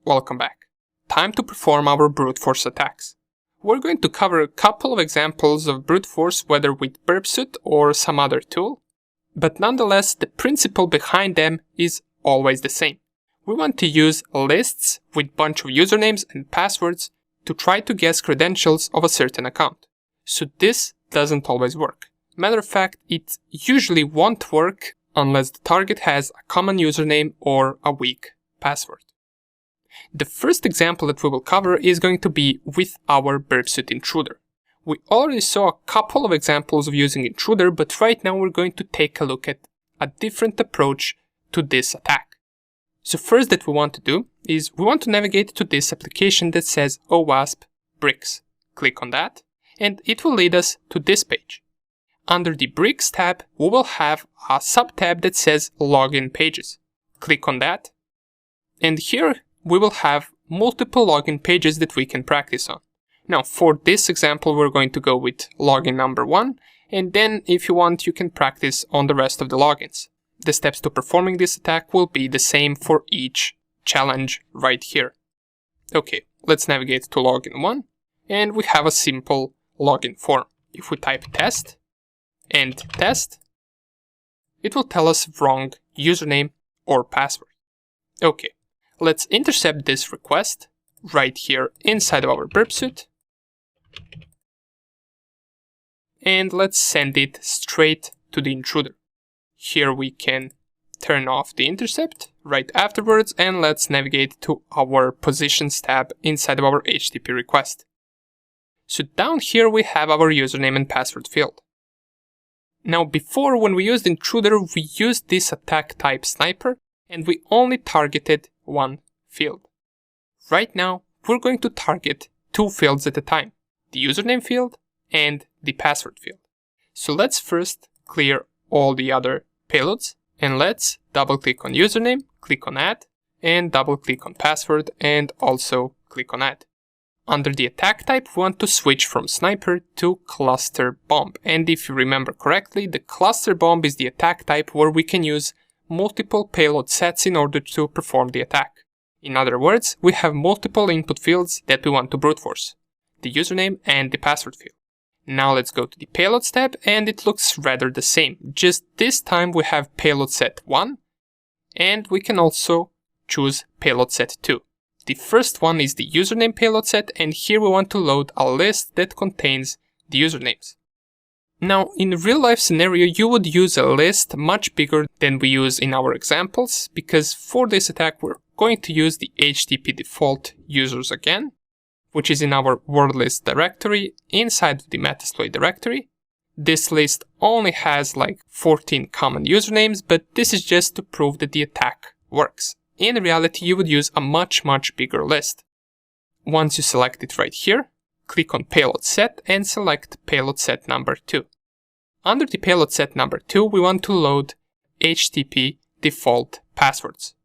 Welcome back. Time to perform our brute force attacks. We're going to cover a couple of examples of brute force, whether with burpsuit or some other tool, but nonetheless the principle behind them is always the same. We want to use lists with bunch of usernames and passwords to try to guess credentials of a certain account. So this doesn't always work. Matter of fact, it usually won't work unless the target has a common username or a weak password. The first example that we will cover is going to be with our burpsuit intruder. We already saw a couple of examples of using intruder, but right now we're going to take a look at a different approach to this attack. So first that we want to do is we want to navigate to this application that says OWASP Bricks. Click on that and it will lead us to this page. Under the Bricks tab, we will have a sub-tab that says Login Pages. Click on that, and here we will have multiple login pages that we can practice on. Now, for this example, we're going to go with login number 1, and then if you want, you can practice on the rest of the logins. The steps to performing this attack will be the same for each challenge right here. Okay, let's navigate to login 1, and we have a simple login form. If we type test and test, it will tell us wrong username or password. Okay, let's intercept this request right here inside of our burpsuit, and let's send it straight to the intruder. Here we can turn off the intercept right afterwards, and let's navigate to our positions tab inside of our HTTP request. So down here we have our username and password field. Now before, when we used intruder, we used this attack type sniper and we only targeted one field. Right now we're going to target two fields at a time, the username field and the password field. So let's first clear all the other payloads and let's double click on username, click on add, and double click on password and also click on add. Under the attack type, we want to switch from sniper to cluster bomb. And if you remember correctly, the cluster bomb is the attack type where we can use multiple payload sets in order to perform the attack. In other words, we have multiple input fields that we want to brute force, the username and the password field. Now let's go to the payloads tab, and it looks rather the same. Just this time we have payload set 1 and we can also choose payload set 2. The first one is the username payload set, and here we want to load a list that contains the usernames. Now, in a real life scenario, you would use a list much bigger than we use in our examples, because for this attack we're going to use the HTTP default users again, which is in our word list directory inside the Metasploit directory. This list only has like 14 common usernames, but this is just to prove that the attack works. In reality, you would use a much bigger list. Once you select it right here, click on payload set and select payload set number 2. Under the payload set number 2, we want to load HTTP default passwords.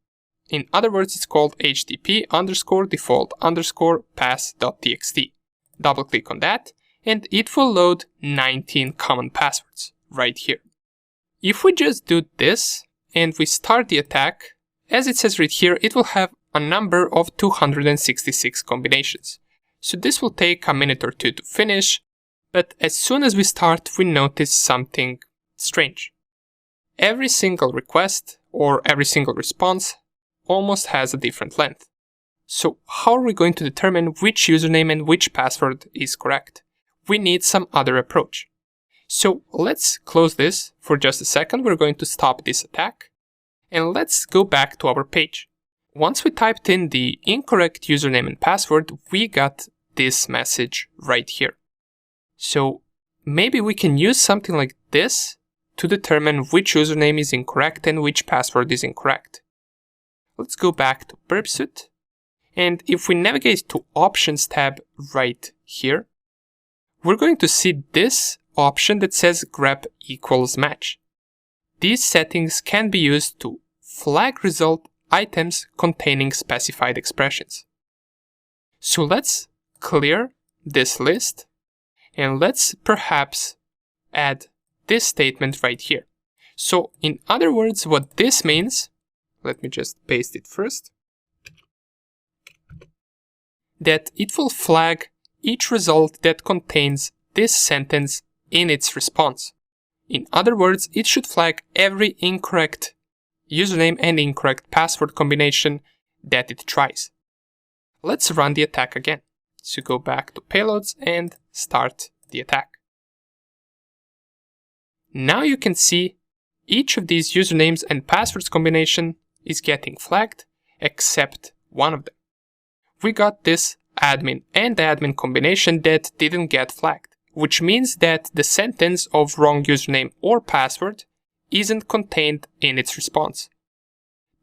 In other words, it's called HTTP _ default _ pass.txt. Double click on that and it will load 19 common passwords right here. If we just do this and we start the attack, as it says right here, it will have a number of 266 combinations. So this will take a minute or two to finish, but as soon as we start, we notice something strange. Every single request or every single response almost has a different length. So how are we going to determine which username and which password is correct? We need some other approach. So let's close this for just a second. We're going to stop this attack. And let's go back to our page. Once we typed in the incorrect username and password, we got this message right here. So maybe we can use something like this to determine which username is incorrect and which password is incorrect. Let's go back to burpsuit, and if we navigate to options tab right here, we're going to see this option that says grep equals match. These settings can be used to flag result items containing specified expressions. So let's clear this list and let's perhaps add this statement right here. So in other words, what this means, let me just paste it first. that it will flag each result that contains this sentence in its response. In other words, it should flag every incorrect username and incorrect password combination that it tries. Let's run the attack again. So go back to payloads and start the attack. Now you can see each of these usernames and passwords combination is getting flagged except one of them. We got this admin and admin combination that didn't get flagged, which means that the sentence of wrong username or password isn't contained in its response.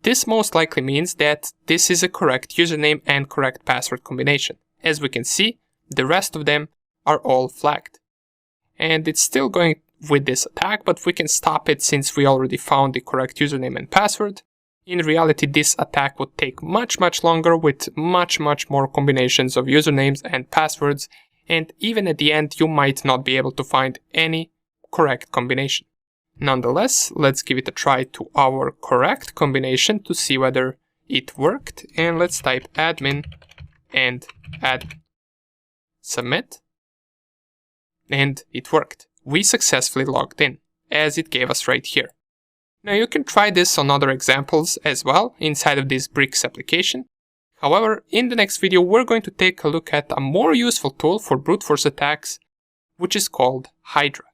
This most likely means that this is a correct username and correct password combination. As we can see, the rest of them are all flagged. And it's still going with this attack, but we can stop it since we already found the correct username and password. In reality, this attack would take much longer with much more combinations of usernames and passwords, and even at the end you might not be able to find any correct combination. Nonetheless, let's give it a try to our correct combination to see whether it worked, and let's type admin and admin. Submit, and it worked. We successfully logged in, as it gave us right here. Now you can try this on other examples as well inside of this Bricks application. However, in the next video we're going to take a look at a more useful tool for brute force attacks, which is called Hydra.